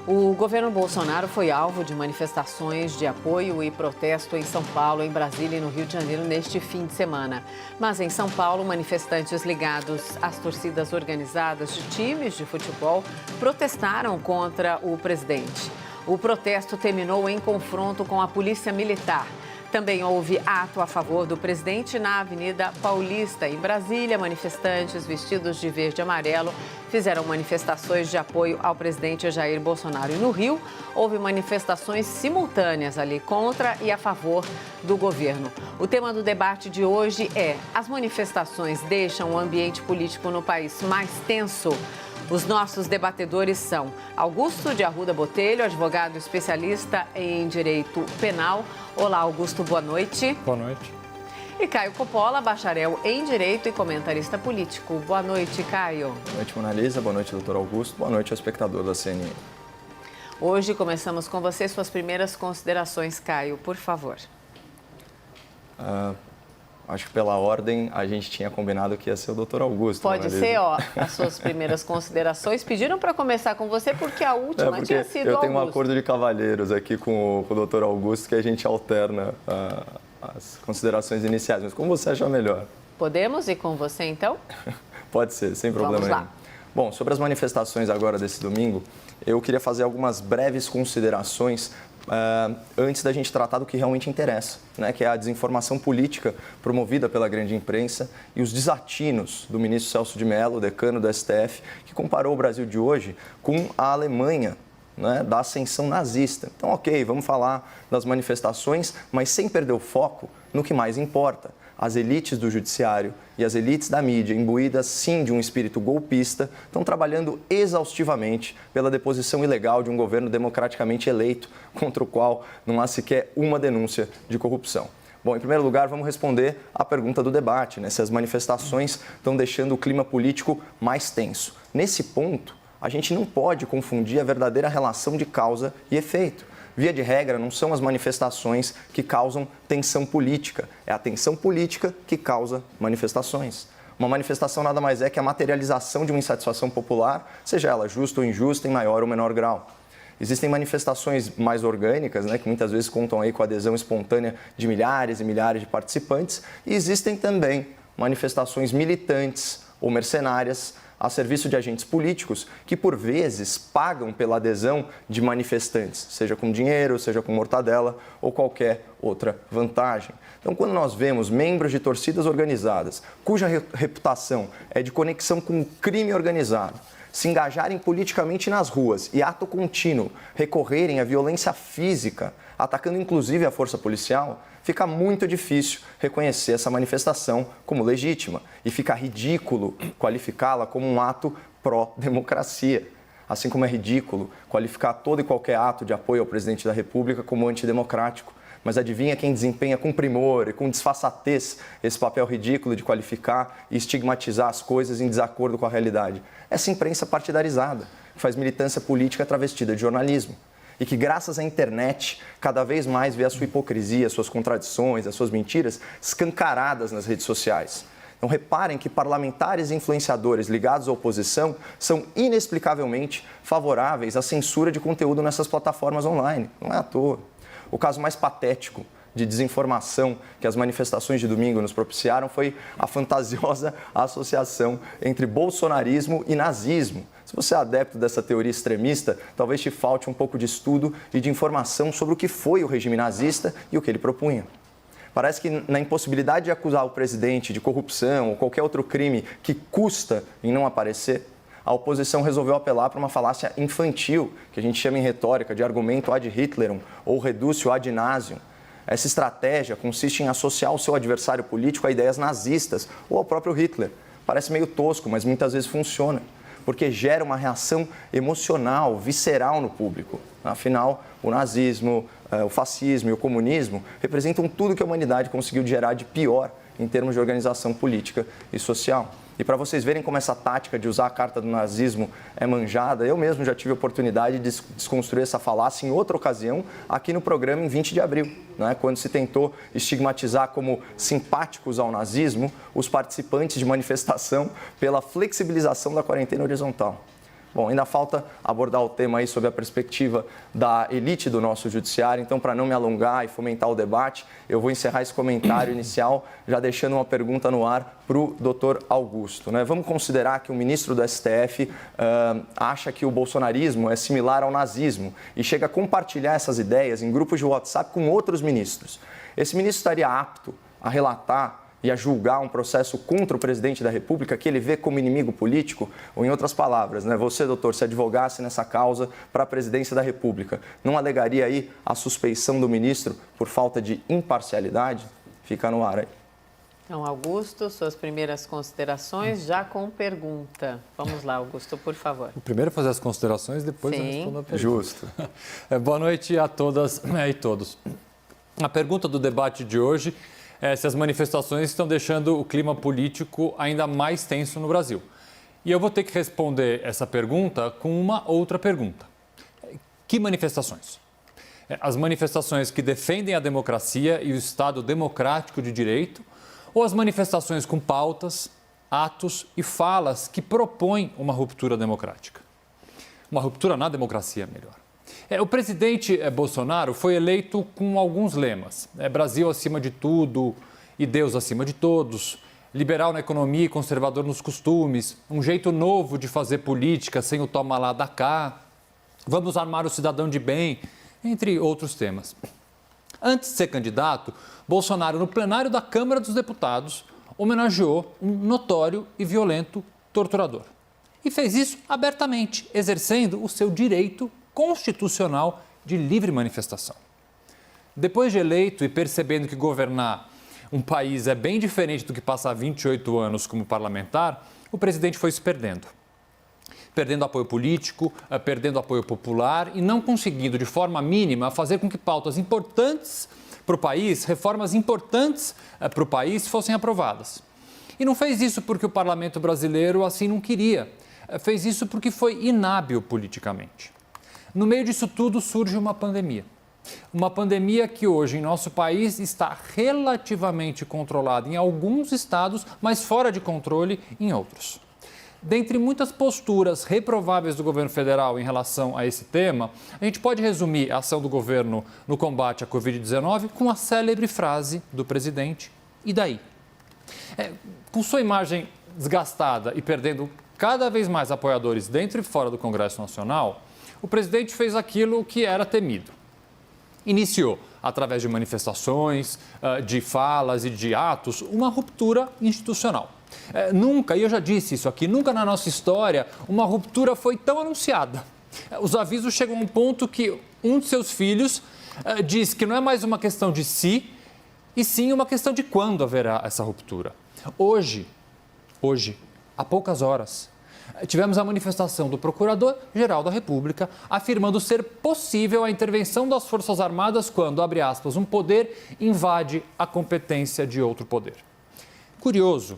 O governo Bolsonaro foi alvo de manifestações de apoio e protesto em São Paulo, em Brasília e no Rio de Janeiro neste fim de semana. Mas em São Paulo, manifestantes ligados às torcidas organizadas de times de futebol protestaram contra o presidente. O protesto terminou em confronto com a polícia militar. Também houve ato a favor do presidente na Avenida Paulista. Em Brasília, manifestantes vestidos de verde e amarelo fizeram manifestações de apoio ao presidente Jair Bolsonaro. E no Rio, houve manifestações simultâneas ali contra e a favor do governo. O tema do debate de hoje é: as manifestações deixam o ambiente político no país mais tenso? Os nossos debatedores são Augusto de Arruda Botelho, advogado especialista em direito penal. Olá, Augusto, boa noite. Boa noite. E Caio Coppola, bacharel em direito e comentarista político. Boa noite, Caio. Boa noite, Mona Lisa. Boa noite, doutor Augusto. Boa noite ao espectador da CNN. Hoje começamos com você. Suas primeiras considerações, Caio, por favor. Acho que pela ordem a gente tinha combinado que ia ser o doutor Augusto. Pode ser, as suas primeiras considerações. Pediram para começar com você porque a última tinha sido eu tenho Augusto. um acordo de cavalheiros aqui com o doutor Augusto que a gente alterna as considerações iniciais, mas como você achar melhor. Podemos ir com você, então? Pode ser, sem problema nenhum. Bom, sobre as manifestações agora desse domingo, eu queria fazer algumas breves considerações antes da gente tratar do que realmente interessa, né, que é a desinformação política promovida pela grande imprensa e os desatinos do ministro Celso de Mello, decano do STF, que comparou o Brasil de hoje com a Alemanha, né, da ascensão nazista. Então, ok, vamos falar das manifestações, mas sem perder o foco no que mais importa. As elites do judiciário e as elites da mídia, imbuídas sim de um espírito golpista, estão trabalhando exaustivamente pela deposição ilegal de um governo democraticamente eleito, contra o qual não há sequer uma denúncia de corrupção. Bom, em primeiro lugar, vamos responder à pergunta do debate, né? Se as manifestações estão deixando o clima político mais tenso. Nesse ponto, a gente não pode confundir a verdadeira relação de causa e efeito. Via de regra, não são as manifestações que causam tensão política, é a tensão política que causa manifestações. Uma manifestação nada mais é que a materialização de uma insatisfação popular, seja ela justa ou injusta, em maior ou menor grau. Existem manifestações mais orgânicas, né, que muitas vezes contam aí com a adesão espontânea de milhares e milhares de participantes, e existem também manifestações militantes ou mercenárias, a serviço de agentes políticos que, por vezes, pagam pela adesão de manifestantes, seja com dinheiro, seja com mortadela ou qualquer outra vantagem. Então, quando nós vemos membros de torcidas organizadas, cuja reputação é de conexão com o crime organizado, se engajarem politicamente nas ruas e, ato contínuo, recorrerem à violência física, atacando inclusive a força policial, fica muito difícil reconhecer essa manifestação como legítima e fica ridículo qualificá-la como um ato pró-democracia. Assim como é ridículo qualificar todo e qualquer ato de apoio ao presidente da República como antidemocrático. Mas adivinha quem desempenha com primor e com disfarçatez esse papel ridículo de qualificar e estigmatizar as coisas em desacordo com a realidade? Essa imprensa partidarizada, que faz militância política travestida de jornalismo. E que, graças à internet, cada vez mais vê a sua hipocrisia, as suas contradições, as suas mentiras escancaradas nas redes sociais. Então, reparem que parlamentares e influenciadores ligados à oposição são inexplicavelmente favoráveis à censura de conteúdo nessas plataformas online. Não é à toa. O caso mais patético de desinformação que as manifestações de domingo nos propiciaram foi a fantasiosa associação entre bolsonarismo e nazismo. Se você é adepto dessa teoria extremista, talvez te falte um pouco de estudo e de informação sobre o que foi o regime nazista e o que ele propunha. Parece que na impossibilidade de acusar o presidente de corrupção ou qualquer outro crime que custa em não aparecer, a oposição resolveu apelar para uma falácia infantil, que a gente chama em retórica de argumento ad Hitlerum ou reductio ad nasium. Essa estratégia consiste em associar o seu adversário político a ideias nazistas ou ao próprio Hitler. Parece meio tosco, mas muitas vezes funciona, porque gera uma reação emocional, visceral no público. Afinal, o nazismo, o fascismo e o comunismo representam tudo que a humanidade conseguiu gerar de pior em termos de organização política e social. E para vocês verem como essa tática de usar a carta do nazismo é manjada, eu mesmo já tive a oportunidade de desconstruir essa falácia em outra ocasião aqui no programa em 20 de abril, né, quando se tentou estigmatizar como simpáticos ao nazismo os participantes de manifestação pela flexibilização da quarentena horizontal. Bom, ainda falta abordar o tema aí sob a perspectiva da elite do nosso judiciário, então para não me alongar e fomentar o debate, eu vou encerrar esse comentário inicial já deixando uma pergunta no ar para o doutor Augusto. Né? Vamos considerar que o ministro do STF acha que o bolsonarismo é similar ao nazismo e chega a compartilhar essas ideias em grupos de WhatsApp com outros ministros. Esse ministro estaria apto a relatar e a julgar um processo contra o presidente da República que ele vê como inimigo político? Ou, em outras palavras, né, você, doutor, se advogasse nessa causa para a presidência da República, não alegaria aí a suspeição do ministro por falta de imparcialidade? Fica no ar aí. Então, Augusto, suas primeiras considerações, já com pergunta. Vamos lá, Augusto, por favor. Primeiro fazer as considerações, depois eu respondo a pergunta. Justo. Boa noite a todas e todos. A pergunta do debate de hoje é se as manifestações estão deixando o clima político ainda mais tenso no Brasil. E eu vou ter que responder essa pergunta com uma outra pergunta. Que manifestações? As manifestações que defendem a democracia e o Estado democrático de direito, ou as manifestações com pautas, atos e falas que propõem uma ruptura democrática? Uma ruptura na democracia, melhor. O presidente Bolsonaro foi eleito com alguns lemas. Brasil acima de tudo e Deus acima de todos. Liberal na economia e conservador nos costumes. Um jeito novo de fazer política sem o toma lá da cá. Vamos armar o cidadão de bem, entre outros temas. Antes de ser candidato, Bolsonaro, no plenário da Câmara dos Deputados, homenageou um notório e violento torturador. E fez isso abertamente, exercendo o seu direito constitucional de livre manifestação. Depois de eleito e percebendo que governar um país é bem diferente do que passar 28 anos como parlamentar, o presidente foi se perdendo. Perdendo apoio político, perdendo apoio popular e não conseguindo de forma mínima fazer com que pautas importantes para o país, reformas importantes para o país fossem aprovadas. E não fez isso porque o parlamento brasileiro assim não queria. Fez isso porque foi inábil politicamente. No meio disso tudo surge uma pandemia. Uma pandemia que hoje em nosso país está relativamente controlada em alguns estados, mas fora de controle em outros. Dentre muitas posturas reprováveis do governo federal em relação a esse tema, a gente pode resumir a ação do governo no combate à Covid-19 com a célebre frase do presidente: e daí? Com sua imagem desgastada e perdendo cada vez mais apoiadores dentro e fora do Congresso Nacional, o presidente fez aquilo que era temido. Iniciou, através de manifestações, de falas e de atos, uma ruptura institucional. Nunca, e eu já disse isso aqui, nunca na nossa história uma ruptura foi tão anunciada. Os avisos chegam a um ponto que um de seus filhos diz que não é mais uma questão de se, e sim uma questão de quando haverá essa ruptura. Hoje, há poucas horas, tivemos a manifestação do Procurador-Geral da República afirmando ser possível a intervenção das Forças Armadas quando, abre aspas, um poder invade a competência de outro poder. Curioso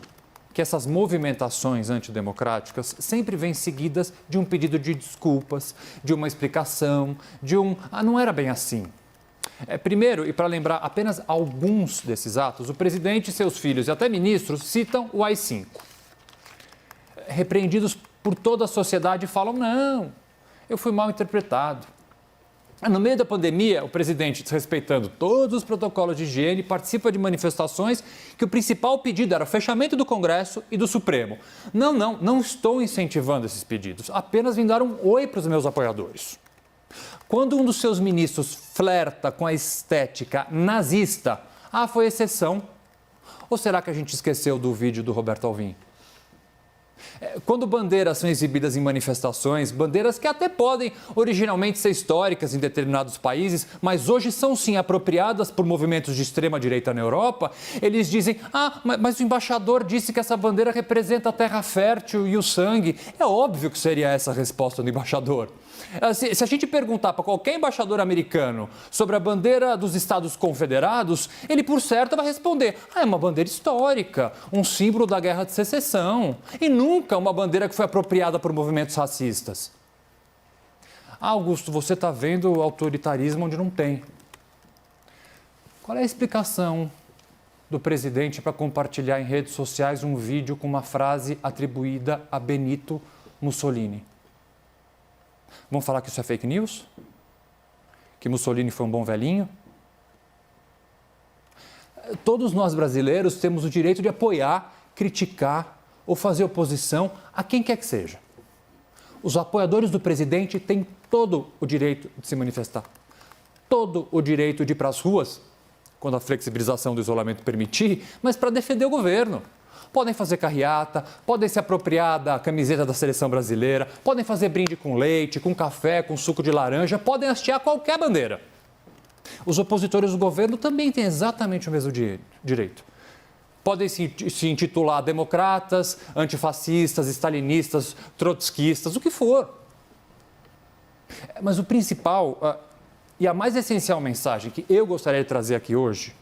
que essas movimentações antidemocráticas sempre vêm seguidas de um pedido de desculpas, de uma explicação, de não era bem assim. Primeiro, e para lembrar apenas alguns desses atos, o presidente e seus filhos e até ministros citam o AI-5. Repreendidos por toda a sociedade, falam: não, eu fui mal interpretado. No meio da pandemia, o presidente, desrespeitando todos os protocolos de higiene, participa de manifestações que o principal pedido era o fechamento do Congresso e do Supremo. Não estou incentivando esses pedidos, apenas vim dar um oi para os meus apoiadores. Quando um dos seus ministros flerta com a estética nazista, foi exceção? Ou será que a gente esqueceu do vídeo do Roberto Alvim? Quando bandeiras são exibidas em manifestações, bandeiras que até podem originalmente ser históricas em determinados países, mas hoje são sim apropriadas por movimentos de extrema-direita na Europa, eles dizem: mas o embaixador disse que essa bandeira representa a terra fértil e o sangue. É óbvio que seria essa a resposta do embaixador. Se a gente perguntar para qualquer embaixador americano sobre a bandeira dos Estados Confederados, ele, por certo, vai responder: é uma bandeira histórica, um símbolo da Guerra de Secessão, e nunca uma bandeira que foi apropriada por movimentos racistas. Augusto, você está vendo o autoritarismo onde não tem. Qual é a explicação do presidente para compartilhar em redes sociais um vídeo com uma frase atribuída a Benito Mussolini? Vamos falar que isso é fake news? Que Mussolini foi um bom velhinho? Todos nós brasileiros temos o direito de apoiar, criticar ou fazer oposição a quem quer que seja. Os apoiadores do presidente têm todo o direito de se manifestar, todo o direito de ir para as ruas, quando a flexibilização do isolamento permitir, mas para defender o governo. Podem fazer carreata, podem se apropriar da camiseta da seleção brasileira, podem fazer brinde com leite, com café, com suco de laranja, podem hastear qualquer bandeira. Os opositores do governo também têm exatamente o mesmo direito. Podem se intitular democratas, antifascistas, stalinistas, trotskistas, o que for. Mas o principal e a mais essencial mensagem que eu gostaria de trazer aqui hoje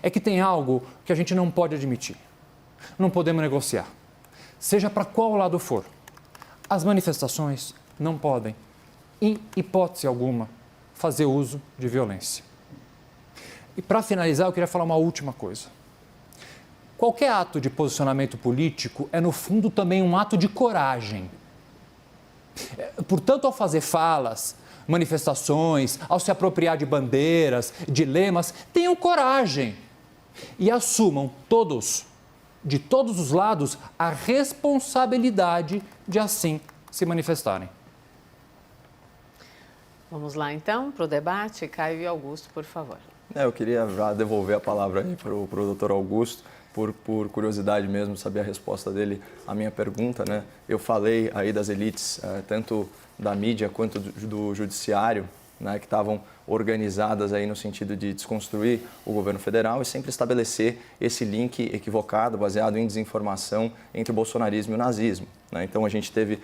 é que tem algo que a gente não pode admitir. Não podemos negociar. Seja para qual lado for. As manifestações não podem, em hipótese alguma, fazer uso de violência. E para finalizar, eu queria falar uma última coisa. Qualquer ato de posicionamento político é, no fundo, também um ato de coragem. Portanto, ao fazer falas, manifestações, ao se apropriar de bandeiras, de lemas, tenham coragem e assumam todos, de todos os lados, a responsabilidade de assim se manifestarem. Vamos lá, então, para o debate. Caio e Augusto, por favor. Eu queria já devolver a palavra aí para o doutor Augusto, por curiosidade mesmo, saber a resposta dele à minha pergunta, né? Eu falei aí das elites, tanto da mídia quanto do judiciário, né, que estavam organizadas aí no sentido de desconstruir o governo federal e sempre estabelecer esse link equivocado, baseado em desinformação entre o bolsonarismo e o nazismo. Né? Então a gente teve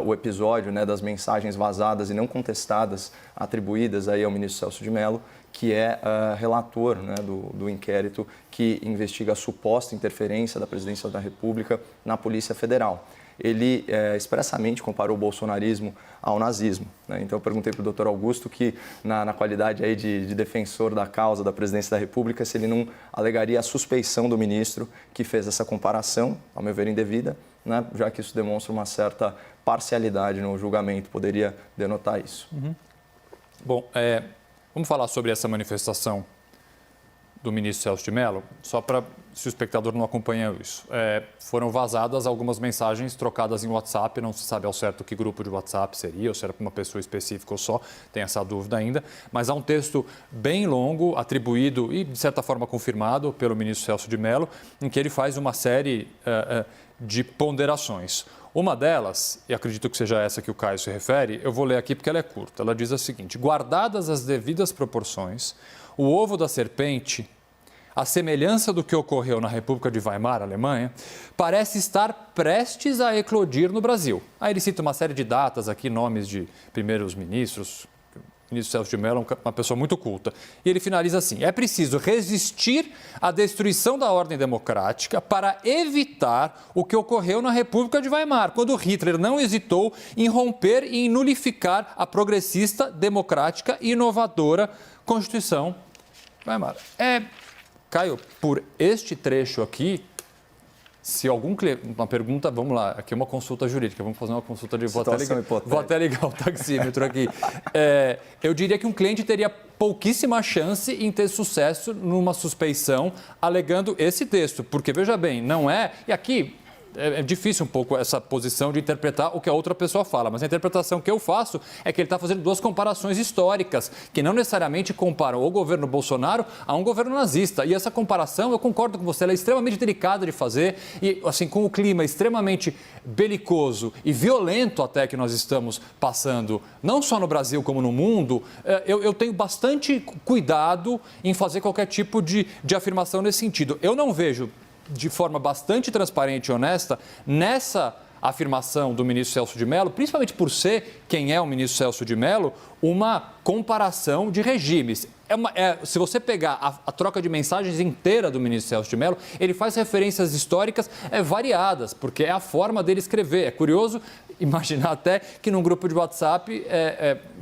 o episódio, né, das mensagens vazadas e não contestadas atribuídas aí ao ministro Celso de Mello, que é relator, né, do inquérito que investiga a suposta interferência da Presidência da República na Polícia Federal. Ele expressamente comparou o bolsonarismo ao nazismo. Né? Então eu perguntei para o doutor Augusto que, na qualidade aí de defensor da causa da Presidência da República, se ele não alegaria a suspeição do ministro que fez essa comparação, ao meu ver indevida, né? Já que isso demonstra uma certa parcialidade no julgamento, poderia denotar isso. Uhum. Bom, vamos falar sobre essa manifestação do ministro Celso de Mello, só para, se o espectador não acompanhou isso. Foram vazadas algumas mensagens trocadas em WhatsApp, não se sabe ao certo que grupo de WhatsApp seria, ou se era para uma pessoa específica ou só, tem essa dúvida ainda, mas há um texto bem longo, atribuído e, de certa forma, confirmado pelo ministro Celso de Mello, em que ele faz uma série de ponderações. Uma delas, e acredito que seja essa que o Caio se refere, eu vou ler aqui porque ela é curta. Ela diz a seguinte: guardadas as devidas proporções, o ovo da serpente, à semelhança do que ocorreu na República de Weimar, Alemanha, parece estar prestes a eclodir no Brasil. Aí ele cita uma série de datas aqui, nomes de primeiros ministros. O ministro Celso de Mello é uma pessoa muito culta. E ele finaliza assim: é preciso resistir à destruição da ordem democrática para evitar o que ocorreu na República de Weimar, quando Hitler não hesitou em romper e em nulificar a progressista, democrática e inovadora Constituição Weimar. Caio, por este trecho aqui, se algum cliente... Uma pergunta, vamos lá, aqui é uma consulta jurídica, vamos fazer uma consulta de... Vou até ligar o taxímetro aqui. Eu diria que um cliente teria pouquíssima chance em ter sucesso numa suspeição alegando esse texto, porque, veja bem, não é... E aqui... É difícil um pouco essa posição de interpretar o que a outra pessoa fala, mas a interpretação que eu faço é que ele está fazendo duas comparações históricas, que não necessariamente comparam o governo Bolsonaro a um governo nazista. E essa comparação, eu concordo com você, ela é extremamente delicada de fazer e, assim, com o clima extremamente belicoso e violento até que nós estamos passando, não só no Brasil como no mundo, eu tenho bastante cuidado em fazer qualquer tipo de afirmação nesse sentido. Eu não vejo de forma bastante transparente e honesta nessa afirmação do ministro Celso de Mello, principalmente por ser quem é o ministro Celso de Mello, uma comparação de regimes. Se você pegar a troca de mensagens inteira do ministro Celso de Mello, ele faz referências históricas variadas, porque é a forma dele escrever. É curioso imaginar até que num grupo de WhatsApp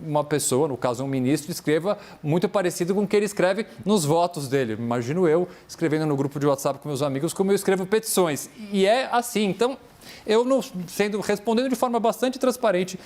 uma pessoa, no caso um ministro, escreva muito parecido com o que ele escreve nos votos dele. Imagino eu escrevendo no grupo de WhatsApp com meus amigos como eu escrevo petições. E é assim. Então, eu respondendo de forma bastante transparente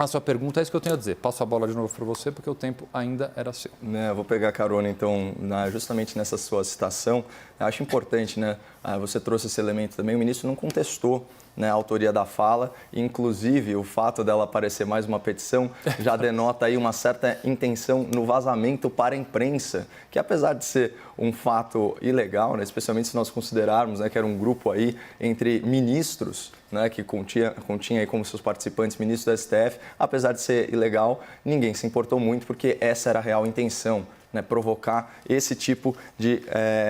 a sua pergunta, é isso que eu tenho a dizer. Passo a bola de novo para você, porque o tempo ainda era seu. Eu vou pegar carona, então, justamente nessa sua citação. Eu acho importante, né? Você trouxe esse elemento também, o ministro não contestou, né, a autoria da fala, inclusive o fato dela aparecer mais uma petição já denota aí uma certa intenção no vazamento para a imprensa, que apesar de ser um fato ilegal, né, especialmente se nós considerarmos, né, que era um grupo aí entre ministros, né, que continha aí como seus participantes ministros do STF, apesar de ser ilegal, ninguém se importou muito porque essa era a real intenção, né, provocar esse tipo de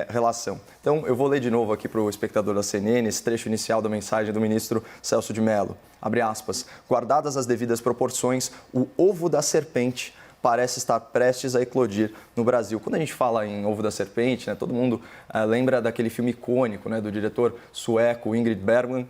relação. Então, eu vou ler de novo aqui para o espectador da CNN esse trecho inicial da mensagem do ministro Celso de Mello. Abre aspas. Guardadas as devidas proporções, o ovo da serpente parece estar prestes a eclodir no Brasil. Quando a gente fala em ovo da serpente, né, todo mundo lembra daquele filme icônico, né, do diretor sueco Ingrid Bergman,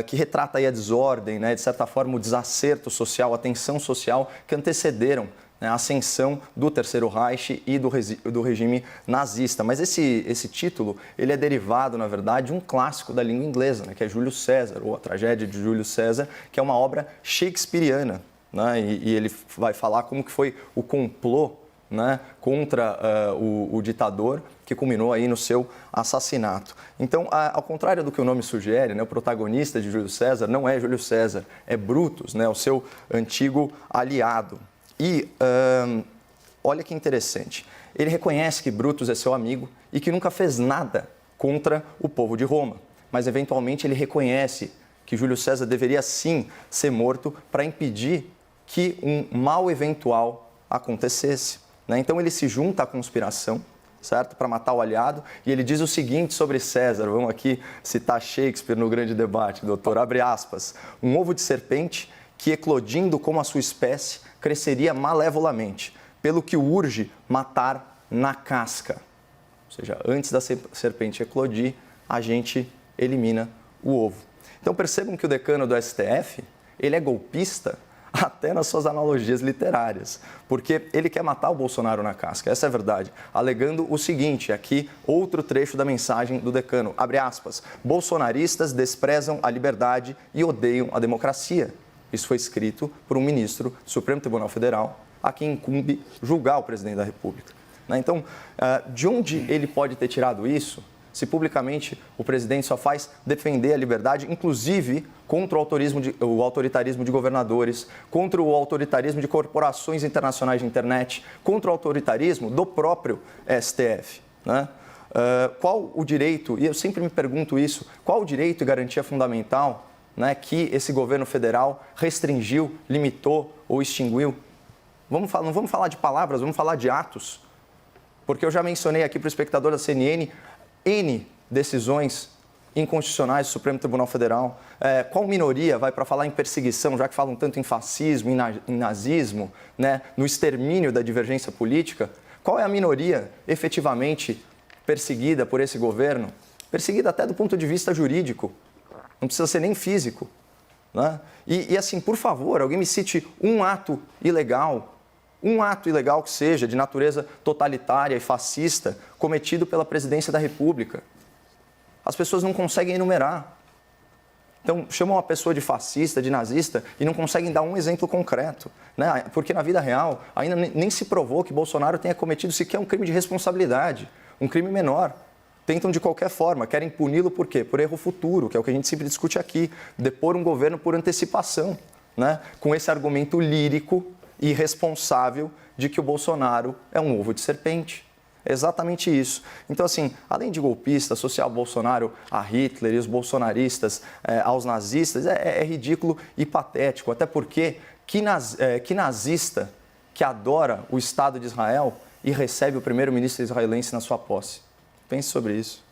que retrata aí a desordem, né, de certa forma o desacerto social, a tensão social que antecederam a ascensão do Terceiro Reich e do regime nazista. Mas esse título ele é derivado, na verdade, de um clássico da língua inglesa, né, que é Júlio César, ou A Tragédia de Júlio César, que é uma obra shakespeariana. Né, e ele vai falar como que foi o complô, né, contra o ditador, que culminou aí no seu assassinato. Então, ao contrário do que o nome sugere, né, o protagonista de Júlio César não é Júlio César, é Brutus, né, o seu antigo aliado. E olha que interessante, ele reconhece que Brutus é seu amigo e que nunca fez nada contra o povo de Roma, mas eventualmente ele reconhece que Júlio César deveria sim ser morto para impedir que um mal eventual acontecesse. Né? Então ele se junta à conspiração, certo? Para matar o aliado, e ele diz o seguinte sobre César, vamos aqui citar Shakespeare no grande debate, doutor, abre aspas, um ovo de serpente que eclodindo como a sua espécie, cresceria malevolamente, pelo que o urge matar na casca. Ou seja, antes da serpente eclodir, a gente elimina o ovo. Então percebam que o decano do STF, ele é golpista até nas suas analogias literárias, porque ele quer matar o Bolsonaro na casca, essa é a verdade, alegando o seguinte, aqui outro trecho da mensagem do decano, abre aspas, bolsonaristas desprezam a liberdade e odeiam a democracia. Isso foi escrito por um ministro do Supremo Tribunal Federal, a quem incumbe julgar o presidente da República. Então, de onde ele pode ter tirado isso, se publicamente o presidente só faz defender a liberdade, inclusive contra o autoritarismo de governadores, contra o autoritarismo de corporações internacionais de internet, contra o autoritarismo do próprio STF, né? Qual o direito, e eu sempre me pergunto isso, qual o direito e garantia fundamental, né, que esse governo federal restringiu, limitou ou extinguiu? Não vamos falar de palavras, vamos falar de atos. Porque eu já mencionei aqui para o espectador da CNN N decisões inconstitucionais do Supremo Tribunal Federal. Qual minoria vai para falar em perseguição, já que falam tanto em fascismo, em nazismo, né, no extermínio da divergência política? Qual é a minoria efetivamente perseguida por esse governo? Perseguida até do ponto de vista jurídico. Não precisa ser nem físico. Né? E assim, por favor, alguém me cite um ato ilegal que seja de natureza totalitária e fascista cometido pela presidência da República. As pessoas não conseguem enumerar. Então, chamam uma pessoa de fascista, de nazista e não conseguem dar um exemplo concreto. Né? Porque na vida real ainda nem se provou que Bolsonaro tenha cometido sequer um crime de responsabilidade, um crime menor. Tentam de qualquer forma, querem puni-lo por quê? Por erro futuro, que é o que a gente sempre discute aqui, depor um governo por antecipação, né? Com esse argumento lírico e irresponsável de que o Bolsonaro é um ovo de serpente. É exatamente isso. Então, assim, além de golpista, associar o Bolsonaro a Hitler e os bolsonaristas aos nazistas é ridículo e patético, até porque que nazista que adora o Estado de Israel e recebe o primeiro-ministro israelense na sua posse? Pense sobre isso.